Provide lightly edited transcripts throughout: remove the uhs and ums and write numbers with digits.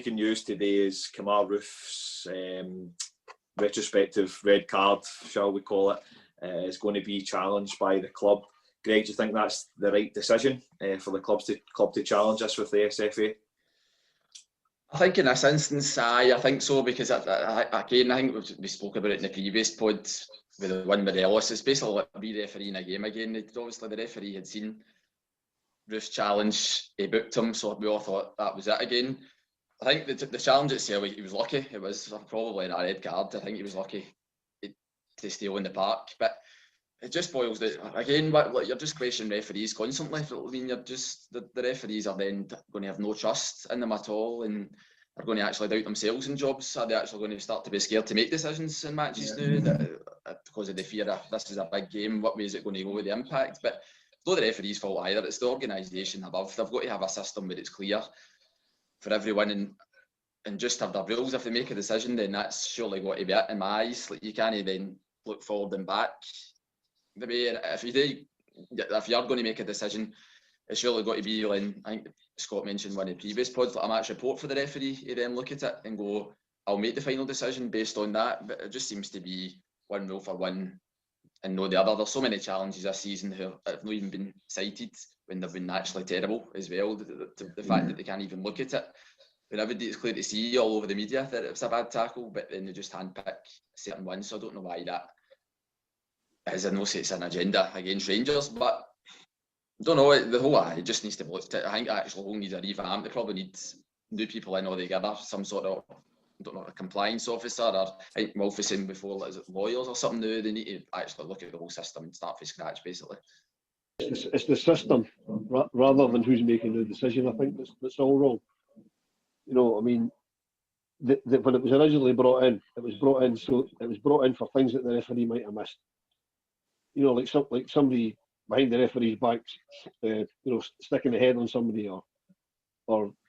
breaking news today is Kemar Roofe's retrospective red card, shall we call it, is going to be challenged by the club. Greg, do you think that's the right decision for the club to challenge us with the SFA? I think in this instance, I think so, because I think we spoke about it in the previous pod with the one with Ellis. It's basically like re-refereeing a game again. Obviously, the referee had seen Roofe's challenge, he booked him, so we all thought that was it again. I think the challenge itself, he was lucky. It was probably a red card. I think he was lucky to stay on the park, but it just boils down again. You're just questioning referees constantly. I mean, you're just the referees are then going to have no trust in them at all, and are going to actually doubt themselves in jobs. Are they actually going to start to be scared to make decisions in matches now because of the fear of this is a big game? What way is it going to go with the impact? But it's not the referee's fault either. It's the organisation above. They've got to have a system where it's clear for everyone and just have their rules. If they make a decision, then that's surely got to be it in my eyes. Like, you can't then look forward and back. The way if you're going to make a decision, it's surely got to be, like, I think Scott mentioned one of the previous pods, like a match report for the referee. He then look at it and go, I'll make the final decision based on that. But it just seems to be one rule for one and no the other. There's so many challenges this season who have not even been cited when they've been actually terrible as well. The fact that they can't even look at it, when it's clear to see all over the media that it's a bad tackle, but then they just handpick certain ones. So I don't know why that is. I know it's an agenda against Rangers, but I don't know. The whole it just needs to be looked at. I think it actually needs a revamp. They probably need new people in altogether, some sort of, I don't know, a compliance officer, or I think Wolf was saying before, is it lawyers or something new? They need to actually look at the whole system and start from scratch, basically. It's the system rather than who's making the decision. I think that's all wrong. You know, I mean, when it was originally brought in, it was brought in for things that the referee might have missed. You know, like somebody behind the referee's back, you know, sticking the head on somebody, or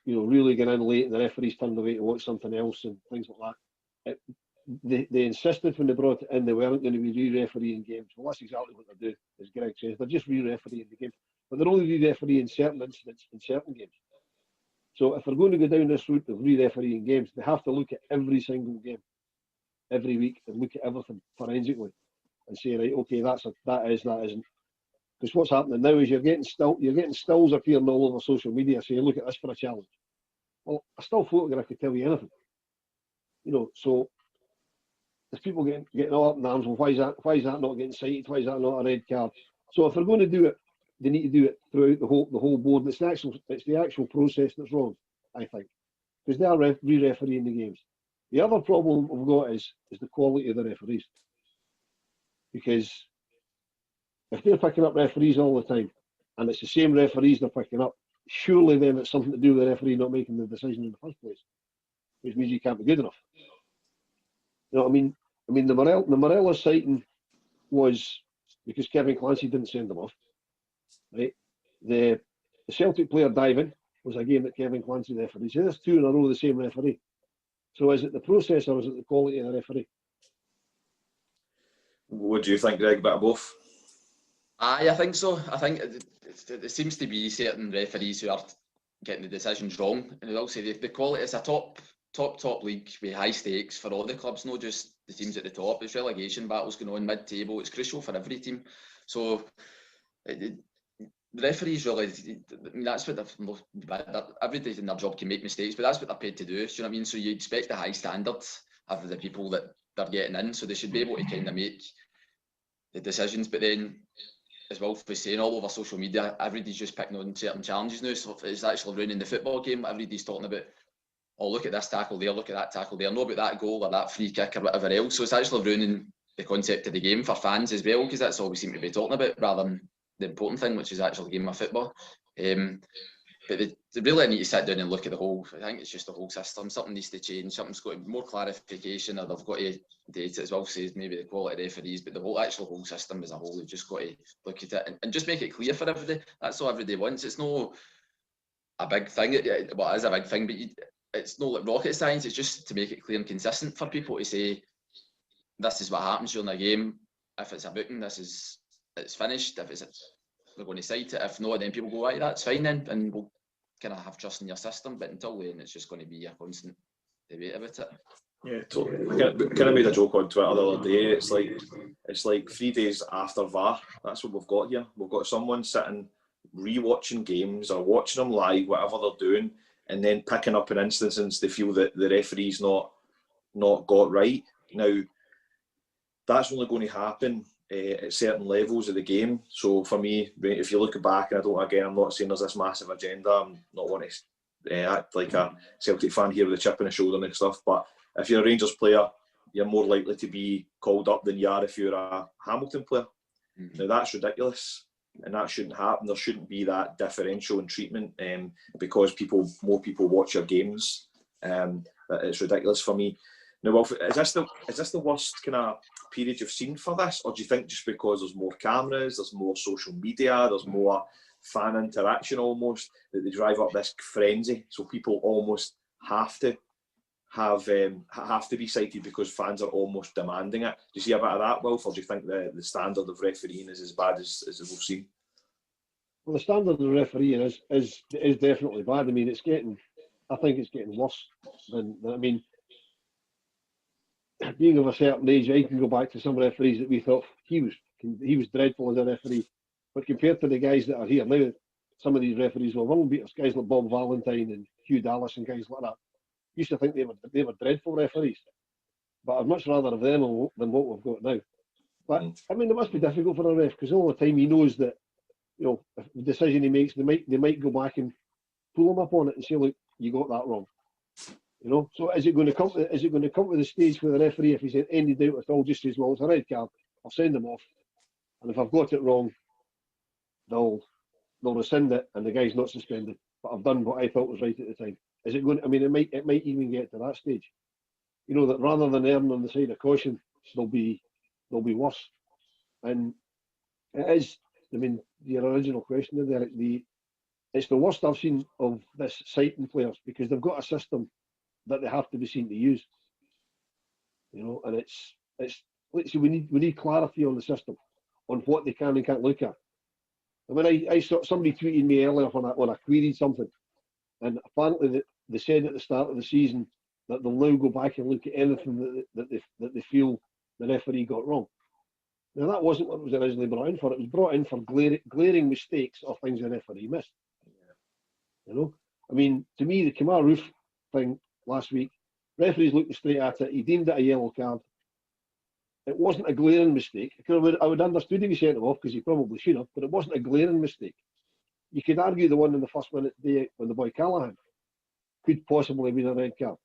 you know, really getting in late and the referee's turned away to watch something else and things like that. They insisted when they brought it in they weren't going to be re-refereeing games. Well, that's exactly what they do, as Greg says. They're just re-refereeing the game, but they're only re-refereeing certain incidents in certain games. So if they're going to go down this route of re-refereeing games, they have to look at every single game every week and look at everything forensically and say, right, okay, that isn't. Because what's happening now is you're getting stills appearing all over social media saying, look at this for a challenge. Well, a still photograph could tell you anything. You know, so there's people getting all up in arms. Well, why is that not getting cited? Why is that not a red card? So if they're going to do it, they need to do it throughout the whole board. And it's the actual process that's wrong, I think, because they are re-refereeing the games. The other problem we've got is the quality of the referees, because if they're picking up referees all the time and it's the same referees they're picking up, surely then it's something to do with the referee not making the decision in the first place, which means you can't be good enough. You know what I mean? I mean, the Morella sighting was because Kevin Clancy didn't send them off, right? The Celtic player diving was a game that Kevin Clancy refereed. So there's two in a row the same referee. So is it the process or is it the quality of the referee? What do you think, Greg? Bit of both? I think so. I think it seems to be certain referees who are getting the decisions wrong. And I'll say the quality is a top league with high stakes for all the clubs, not just the teams at the top. There's relegation battles going on mid-table. It's crucial for every team. So the referees really, I mean, that's what everybody's in their job can make mistakes, but that's what they're paid to do. Do you know what I mean? So you expect a high standard of the people that they're getting in, so they should be able to kind of make the decisions. But then, as Wolf was saying, all over social media, everybody's just picking on certain challenges now. So it's actually ruining the football game. Everybody's talking about, oh, look at this tackle there, look at that tackle there, not about that goal or that free kick or whatever else. So it's actually ruining the concept of the game for fans as well, because that's all we seem to be talking about rather than the important thing, which is actually the game of football. But they really need to sit down and look at the whole. I think it's just the whole system. Something needs to change. Something's got to be more clarification, or they've got to date it as well. Says maybe the quality of referees, but the whole system as a whole. They've just got to look at it and just make it clear for everybody. That's all everybody wants. It's no a big thing. Well, it is a big thing, but it's not like rocket science. It's just to make it clear and consistent for people to say this is what happens during a game. If it's a booking, it's finished. If we're going to cite it. If not, then people go, right, that's fine then, and we'll kind of have trust in your system. But until then, it's just going to be a constant debate about it. Yeah, totally. I kind of made a joke on Twitter the other day. It's like 3 days after VAR. That's what we've got here. We've got someone sitting re-watching games or watching them live, whatever they're doing, and then picking up an instance they feel that the referee's not got right. Now, that's only going to happen at certain levels of the game. So for me, if you look back, and I'm not saying there's this massive agenda. I'm not wanting to act like a Celtic fan here with a chip on the shoulder and stuff, but if you're a Rangers player, you're more likely to be called up than you are if you're a Hamilton player. Mm-hmm. Now, that's ridiculous, and that shouldn't happen. There shouldn't be that differential in treatment because more people watch your games. It's ridiculous for me. Now, Wolf, is this the worst kind of period you've seen for this, or do you think just because there's more cameras, there's more social media, there's more fan interaction almost, that they drive up this frenzy, so people almost have to be cited because fans are almost demanding it? Do you see a bit of that, Wolf, or do you think the standard of refereeing is as bad as we've seen? Well, the standard of refereeing is definitely bad. I mean, I think it's getting worse than I mean, being of a certain age, I can go back to some referees that we thought he was dreadful as a referee, but compared to the guys that are here now, some of these referees were world beaters, guys like Bob Valentine and Hugh Dallas and guys like that. Used to think they were dreadful referees, but I'd much rather have them than what we've got now. But I mean, it must be difficult for a ref because all the time he knows that, you know, if the decision he makes, they might go back and pull him up on it and say, look, you got that wrong. You know, so is it going to come to the stage where the referee, if he's in any doubt at all, just says, well, it's a red card, I'll send them off, and if I've got it wrong, they'll rescind it and the guy's not suspended, but I've done what I thought was right at the time. Is it going? I mean, it might even get to that stage. You know, that rather than erring on the side of caution, they'll be worse. And it is. I mean, your original question there, it's the worst I've seen of this citing players because they've got a system that they have to be seen to use. You know, and it's. So we need clarity on the system, on what they can and can't look at. I mean, I saw somebody tweeting me earlier when I queried something, and apparently they said at the start of the season that they'll now go back and look at anything that they feel the referee got wrong. Now, that wasn't what it was originally brought in for. It was brought in for glaring mistakes or things the referee missed. You know, I mean, to me, the Kemar Roofe thing last week, referees looked straight at it. He deemed it a yellow card. It wasn't a glaring mistake. I would understood if he sent him off because he probably should have, but it wasn't a glaring mistake. You could argue the one in the first minute today when the boy Callahan could possibly be a red card.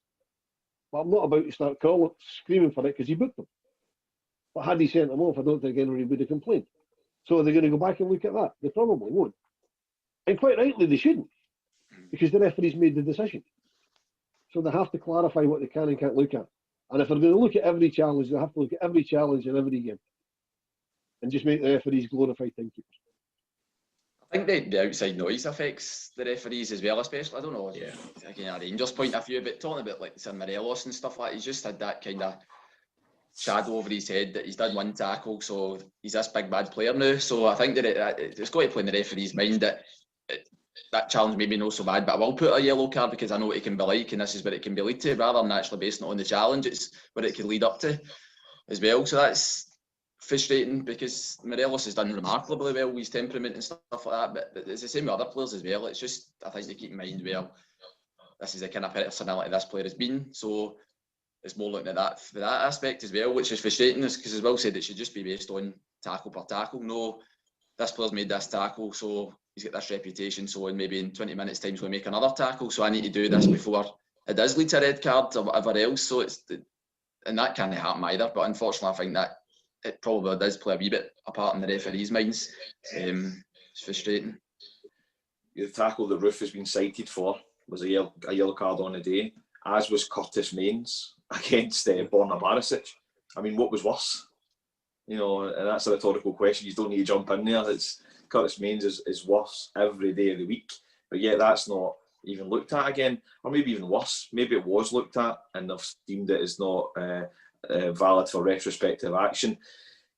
But I'm not about to start screaming for it because he booked him. But had he sent him off, I don't think anybody would have complained. So are they going to go back and look at that? They probably won't. And quite rightly, they shouldn't, because the referees made the decision. So they have to clarify what they can and can't look at. And if they're going to look at every challenge, they have to look at every challenge in every game and just make the referees glorified timekeepers. I think the outside noise affects the referees as well, especially. I don't know, again, a Rangers point of view, but talking about like San Morelos and stuff like that, he's just had that kind of shadow over his head that he's done one tackle, so he's this big bad player now. So I think that it's got to play in the referee's mind that that challenge maybe not so bad, but I will put a yellow card because I know what it can be like and this is what it can be lead to, rather than actually basing it on the challenge. It's what it can lead up to as well. So that's frustrating because Morelos has done remarkably well with his temperament and stuff like that, but it's the same with other players as well. It's just, I think they keep in mind, well, this is the kind of personality this player has been, so it's more looking at that for that aspect as well, which is frustrating because, as Will said, it should just be based on tackle per tackle. No, this player's made this tackle, so he's got this reputation, so maybe in 20 minutes time he's going to make another tackle, so I need to do this before it does lead to a red card or whatever else. So and that can't happen either, but unfortunately I think that it probably does play a wee bit a part in the referees' minds. It's frustrating. The tackle that Roofe has been cited for was a yellow card on the day, as was Curtis Mains against Borna Barisic. I mean, what was worse? You know, and that's a rhetorical question. You don't need to jump in there. It's Curtis Mains is worse every day of the week, but yet that's not even looked at again, or maybe even worse. Maybe it was looked at and they've deemed it as not valid for retrospective action.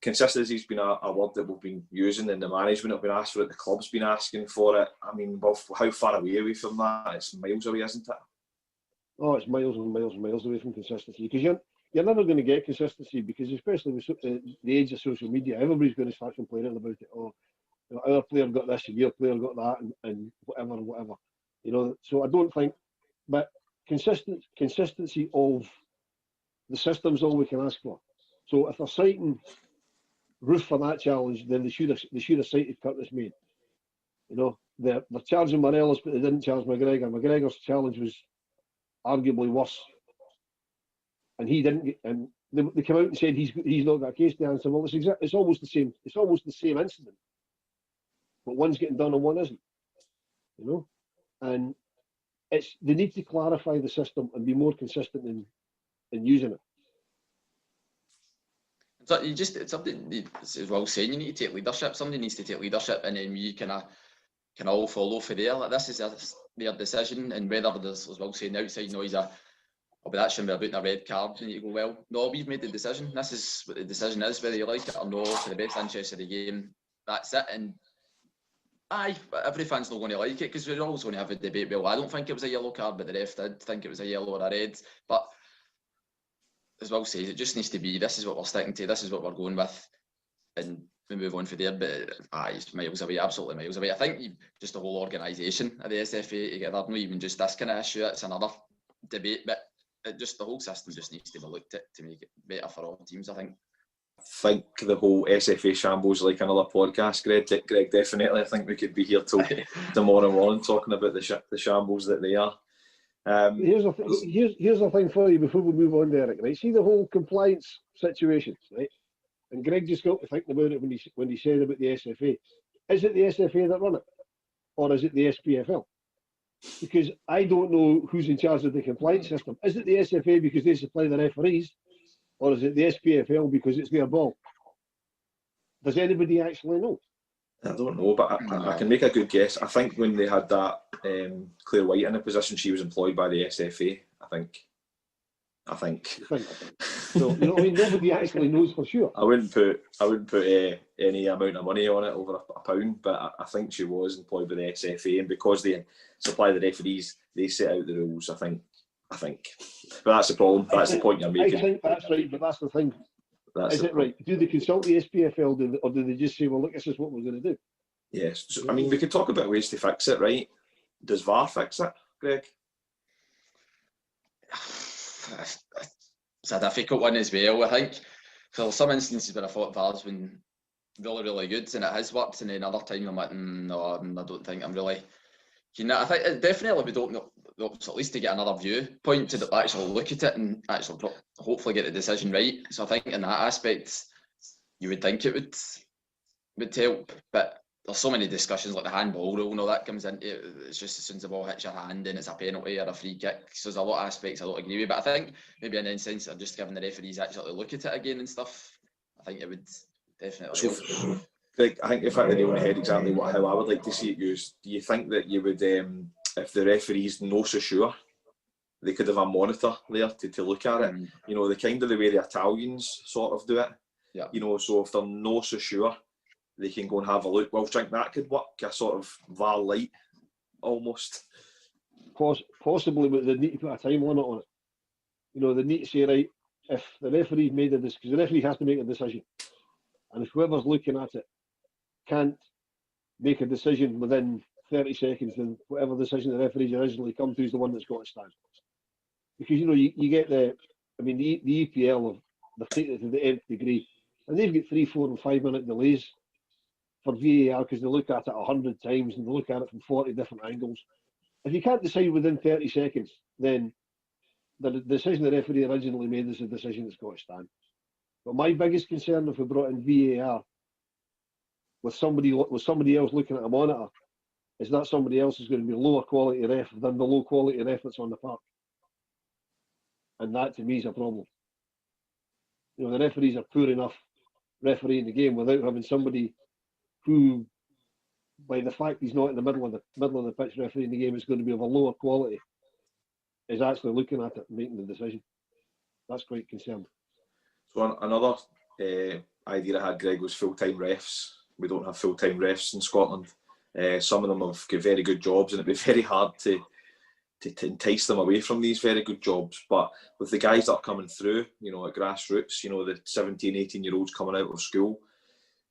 consistency's been a word that we've been using, and the management have been asked for it, the club's been asking for it. I mean, well, how far away are we from that? It's miles away, isn't it? Oh, it's miles and miles and miles away from consistency, because you're never going to get consistency, because especially with the age of social media, everybody's going to start complaining about it. Oh, you know, our player got this and your player got that, and whatever. You know, so I don't think, but consistency of the system's all we can ask for. So if they're citing Roofe for that challenge, then they should have cited Curtis Main. You know, they're charging Morelos, but they didn't charge McGregor. McGregor's challenge was arguably worse, and he didn't get. And they came out and said he's not got a case to answer. Well, it's almost the same. It's almost the same incident, but one's getting done and one isn't. You know, and they need to clarify the system and be more consistent in using it. So it's something as well saying you need to take leadership. Somebody needs to take leadership, and then you can all follow for there. Like, this is their decision, and whether there's, as well saying, outside noise, but that shouldn't be about a red card. And you go, well, no, we've made the decision. This is what the decision is, whether you like it or no, for the best interest of the game. That's it. And every fan's not going to like it, because we're always going to have a debate. Well, I don't think it was a yellow card, but the ref did think it was a yellow or a red. But as well says, it just needs to be, this is what we're sticking to, this is what we're going with, and we move on from there. But it's miles away, absolutely miles away. I think just the whole organisation of the SFA together, not even just this kind of issue, it's another debate, but just the whole system just needs to be looked at to make it better for all teams, I think. I think the whole SFA shambles like another podcast, Greg, definitely. I think we could be here till tomorrow morning talking about the shambles that they are. Here's the thing for you before we move on, Derek. Right, see the whole compliance situation, right? And Greg just got to thinking about it when he said about the SFA. Is it the SFA that run it, or is it the SPFL? Because I don't know who's in charge of the compliance system. Is it the SFA because they supply the referees, or is it the SPFL because it's their ball? Does anybody actually know? I don't know, but I can make a good guess. I think when they had that Claire White in a position, she was employed by the SFA. I think. So, you know what I mean? Nobody actually knows for sure. I wouldn't put any amount of money on it over a pound, but I think she was employed by the SFA, and because they supply the referees, they set out the rules. I think. But that's the problem. That's the point you're making. I think that's right, but that's the thing. Is it right? Do they consult the SPFL, or do they just say, well, look, this is what we're going to do? Yes. So, I mean, we could talk about ways to fix it, right? Does VAR fix it, Greg? It's a difficult one as well. I think for some instances where I thought VAR's been really, really good and it has worked, and then other time I'm like, no, I don't think I'm really keen. I think definitely we don't know, at least to get another viewpoint to actually look at it and actually hopefully get the decision right. So I think in that aspect, you would think it would help, but there's so many discussions like the handball rule and all that comes into it. It's just as soon as the ball hits your hand and it's a penalty or a free kick. So there's a lot of aspects I don't agree with, but I think maybe in a sense of just giving the referees actually look at it again and stuff, I think it would definitely help. Greg, I think if I had the nail on the head exactly how I would like to see it used, do you think that you would, if the referees no so sure, they could have a monitor there to look at it? You know, the way the Italians sort of do it. Yeah. You know, so if they're no so sure, they can go and have a look. Well, I think that could work, a sort of VAR light, almost. Possibly, but they need to put a time limit on it. You know, they need to say, right, if the referee made a decision, because the referee has to make a decision, and if whoever's looking at it can't make a decision within 30 seconds, then whatever decision the referees originally come to is the one that's got to stand. Because, you know, you get the EPL, they've taken it to the nth degree, and they've got 3, 4 and 5 minute delays for VAR because they look at it 100 times and they look at it from 40 different angles. If you can't decide within 30 seconds, then the decision the referee originally made is the decision that's got to stand. But my biggest concern if we brought in VAR with somebody else looking at a monitor is that somebody else is going to be a lower quality ref than the low quality ref that's on the park. And that to me is a problem. You know, the referees are poor enough refereeing the game without having somebody who, by the fact he's not in the middle of the pitch refereeing the game, is going to be of a lower quality, is actually looking at it and making the decision. That's quite concerning. So another idea I had, Greg, was full-time refs. We don't have full-time refs in Scotland. Some of them have got very good jobs, and it'd be very hard to entice them away from these very good jobs. But with the guys that are coming through, at grassroots, the 17, 18-year-olds coming out of school,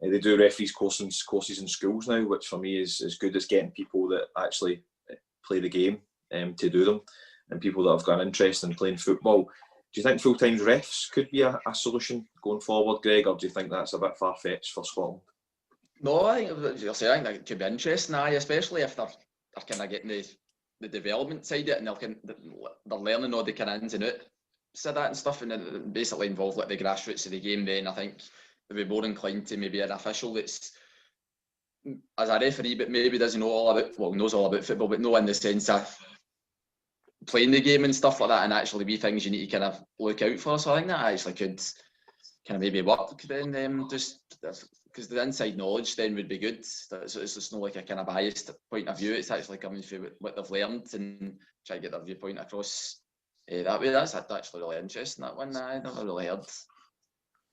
they do referees courses in schools now, which for me is as good as getting people that actually play the game to do them, and people that have got an interest in playing football. Do you think full-time refs could be a solution going forward, Greg, or do you think that's a bit far-fetched for Scotland? No, I think that it could be interesting, especially if they're kind of getting the development side of it, and they're learning all the kind of ins and outs of that and stuff, and it basically involve the grassroots of the game. Then I think they'd be more inclined to maybe an official that's as a referee, but maybe doesn't know all about, knows all about football, but no in the sense of playing the game and stuff like that, and actually be things you need to kind of look out for. So I think that actually could kind of maybe work then, just because the inside knowledge then would be good. It's just not like a kind of biased point of view. It's actually coming through what they've learned and try to get their viewpoint across that way. That's actually really interesting, that one. I never really heard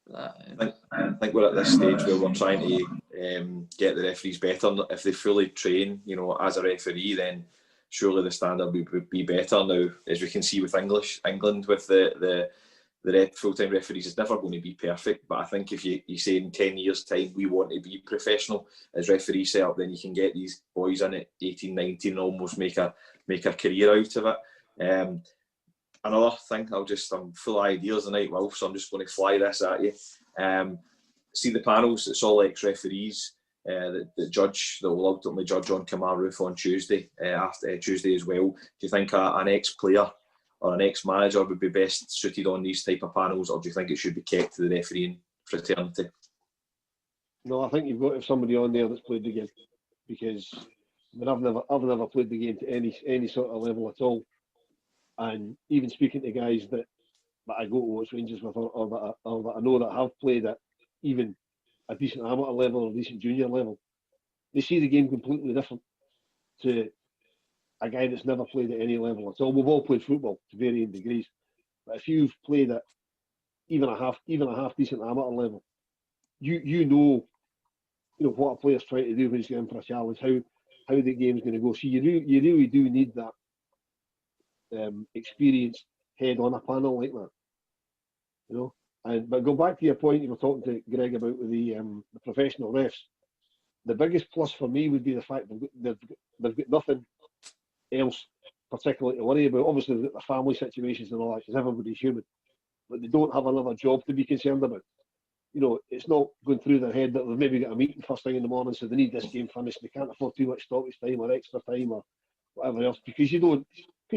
that. I think we're at this stage where we're trying to get the referees better. If they fully train, as a referee, then surely the standard would be better. Now, as we can see with England, with the full-time referees, is never going to be perfect. But I think if you say in 10 years' time we want to be professional as referee set up, then you can get these boys in at 18, 19 and almost make a career out of it. Another thing, I'm full of ideas tonight, Wolf, so I'm just going to fly this at you. See the panels, it's all ex-referees that judge, that will ultimately judge on Kemar, Roofe on Tuesday, after Tuesday as well. Do you think an ex-player or an ex-manager would be best suited on these type of panels, or do you think it should be kept to the refereeing fraternity? No, I think you've got to have somebody on there that's played the game, because I've never played the game to any sort of level at all. And even speaking to guys that I go to watch Rangers with, or that I know that have played at even a decent amateur level or decent junior level, they see the game completely different to a guy that's never played at any level at all. We've all played football to varying degrees, but if you've played at even a half decent amateur level, you know what a player's trying to do when he's going for a challenge, how the game's going to go. So you really do need that experienced head on a panel like that, But go back to your point you were talking to Greg about with the professional refs. The biggest plus for me would be the fact they've got nothing else particularly to worry about. Obviously, they've got their family situations and all that, because everybody's human, but they don't have another job to be concerned about. It's not going through their head that they've maybe got a meeting first thing in the morning, so they need this game finished. They can't afford too much stoppage time or extra time or whatever else, because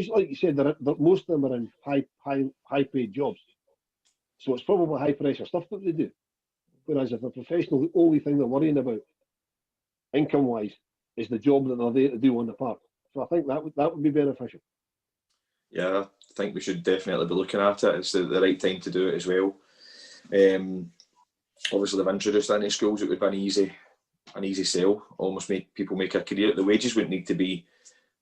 like you said, most of them are in high paid jobs, so it's probably high pressure stuff that they do. Whereas if a professional, the only thing they're worrying about income wise is the job that they're there to do on the park. So I think that would be beneficial. Yeah, I think we should definitely be looking at it. It's the right time to do it as well. Obviously, they've introduced into schools. It would be an easy sell. Almost make people make a career. The wages wouldn't need to be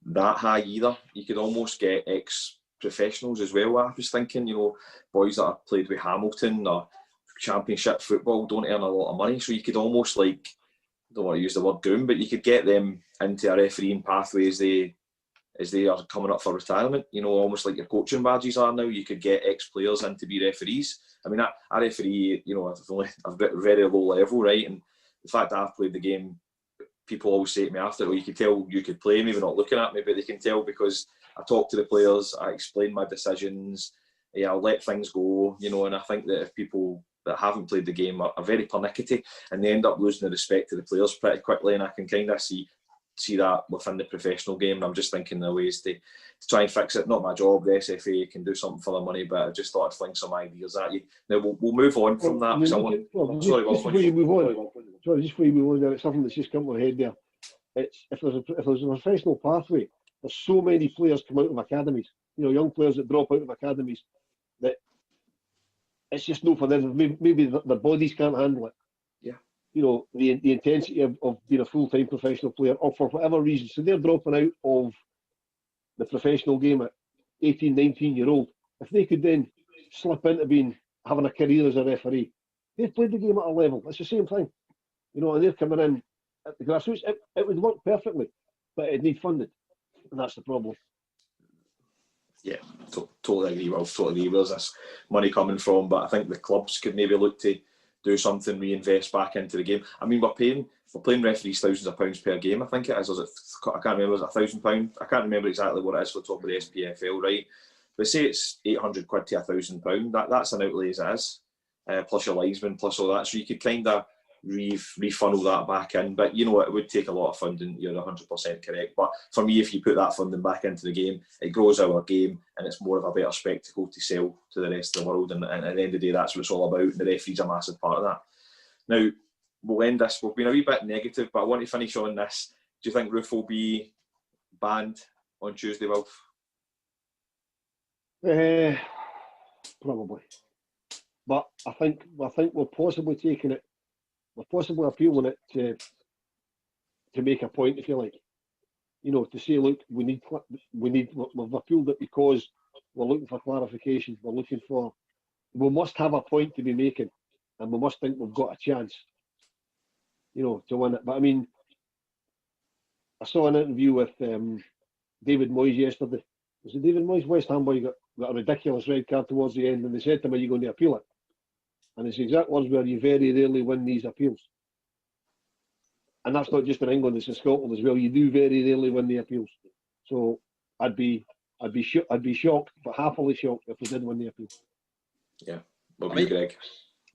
that high either. You could almost get ex-professionals as well. I was thinking, boys that have played with Hamilton or Championship football don't earn a lot of money, so you could almost I don't want to use the word groom, but you could get them into a refereeing pathway as they are coming up for retirement. Almost like your coaching badges are now. You could get ex-players in to be referees. I mean, I referee, I've got a very low level, right? And the fact that I've played the game, people always say to me after, well, you could tell you could play, maybe not looking at me, but they can tell because I talk to the players, I explain my decisions, I'll let things go, and I think that if people that haven't played the game are very pernickety, and they end up losing the respect to the players pretty quickly, and I can kind of see that within the professional game, and I'm just thinking of ways to try and fix it. Not my job, the SFA can do something for the money, but I just thought I'd fling some ideas at you. Now we'll move on from that. Just before you move on, there, it's something that's just come to my head there. It's if there's a professional pathway, there's so many players come out of academies, young players that drop out of academies, that it's just no for them. Maybe their bodies can't handle it. The intensity of being a full-time professional player, or for whatever reason, so they're dropping out of the professional game at 18, 19-year-old. If they could then slip into having a career as a referee, They've played the game at a level. It's the same thing, you know. And they're coming in at the grassroots. It would work perfectly, but it'd need funded, and that's the problem. Yeah, totally agree. Well, totally agree. Where's this money coming from? But I think the clubs could maybe look to do something, reinvest back into the game. I mean, we're paying referees thousands of pounds per game. I think it is. Is it? I can't remember. Is it £1,000? I can't remember exactly what it is for the top of the SPFL, right? But say it's £800 to £1,000. That's an outlay as it is, plus your linesman, plus all that. So you could kind of refunnel that back in. But you know what? It would take a lot of funding. You're 100% correct. But for me, if you put that funding back into the game, it grows our game and it's more of a better spectacle to sell to the rest of the world. And at the end of the day, that's what it's all about. And the referee's a massive part of that. Now, we'll end this. We've been a wee bit negative, but I want to finish on this. Do you think Roofe will be banned on Tuesday, Wilf? Probably. But I think we're possibly taking it. We're possibly appealing it to make a point, if you like. You know, to say, look, we've appealed it because we're looking for clarification. We must have a point to be making, and we must think we've got a chance, you know, to win it. But I mean, I saw an interview with David Moyes yesterday. Was it David Moyes? West Ham boy got a ridiculous red card towards the end, and they said to him, "Are you going to appeal it?" And his exact words were, "You very rarely win these appeals." And that's not just in England; it's in Scotland as well. You do very rarely win the appeals. So I'd be shocked, but happily shocked if we did win the appeal. Yeah, what about you, Greg?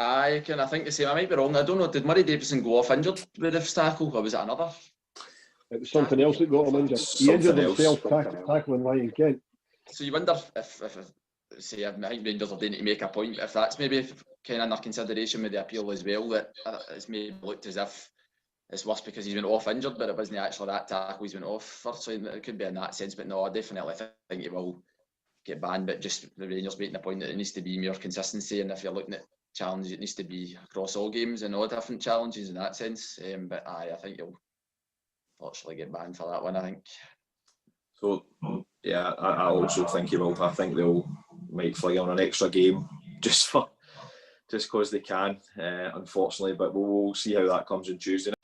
I think the same. I might be wrong. I don't know. Did Murray Davison go off injured with Roofe's tackle, or was it another? It was something else that got him injured. He injured himself tackling Ryan Kent. So you wonder if say, I think Rangers are doing to make a point, if that's maybe kind of under consideration with the appeal as well, that it's maybe looked as if it's worse because he's been off injured, but it wasn't actually that tackle he's been off for, so it could be in that sense. But no, I definitely think he will get banned, but just the Rangers making a point that it needs to be more consistency, and if you're looking at challenges, it needs to be across all games and all different challenges in that sense. But I think he'll fortunately get banned for that one, I think. So, yeah, I also think he will. I think they'll might flag on an extra game just because they can, unfortunately. But we'll see how that comes on Tuesday.